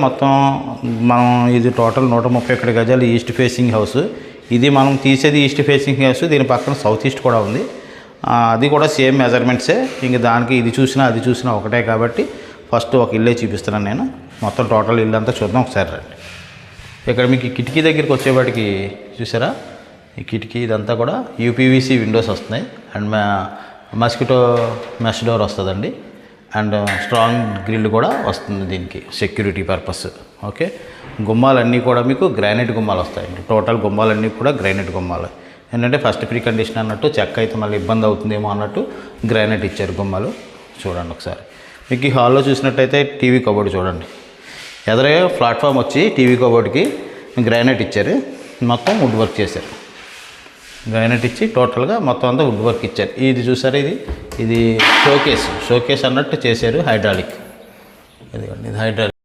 మొత్తం మనం ఇది టోటల్ 131 గజాలు ఈస్ట్ ఫేసింగ్ హౌస్. ఇది మనం తీసేది ఈస్ట్ ఫేసింగ్ హౌస్, దీని పక్కన సౌత్ ఈస్ట్ కూడా ఉంది. అది కూడా సేమ్ మెజర్మెంట్సే. ఇంక దానికి ఇది చూసినా అది చూసినా ఒకటే కాబట్టి ఫస్ట్ ఒక ఇల్లే చూపిస్తున్నాను నేను. మొత్తం టోటల్ ఇల్లు అంతా చూద్దాం ఒకసారి రండి. ఇక్కడ మీకు కిటికీ దగ్గరికి వచ్చేవాటికి చూసారా, ఈ కిటికీ ఇదంతా కూడా యూపీవీసీ విండోస్ వస్తున్నాయి అండ్ మస్కిటో మెష్ డోర్ వస్తుందండి. అండ్ స్ట్రాంగ్ గ్రిల్ కూడా వస్తుంది దీనికి సెక్యూరిటీ పర్పస్. ఓకే, గుమ్మాలన్నీ కూడా మీకు గ్రానైట్ గుమ్మాలు వస్తాయండి. టోటల్ గుమ్మాలన్నీ కూడా గ్రానైట్ గుమ్మాలు. ఏంటంటే ఫస్ట్ ప్రీ కండిషన్ అన్నట్టు, చెక్క అయితే మళ్ళీ ఇబ్బంది అవుతుందేమో అన్నట్టు గ్రానైట్ ఇచ్చారు గుమ్మాలు. చూడండి ఒకసారి. మీకు ఈ హాల్లో చూసినట్టయితే టీవీ కబోర్డ్ చూడండి. ఎదురుగా ప్లాట్ఫామ్ వచ్చి టీవీ కబోర్డ్కి గ్రానైట్ ఇచ్చారు, మొత్తం వుడ్ వర్క్ చేశారు. గ్రానైట్ ఇచ్చి టోటల్గా మొత్తం అంతా వుడ్ వర్క్ ఇచ్చారు. ఇది చూసారు, ఇది షోకేస్ అన్నట్టు చేశారు. హైడ్రాలిక్, ఇది హైడ్రాలిక్.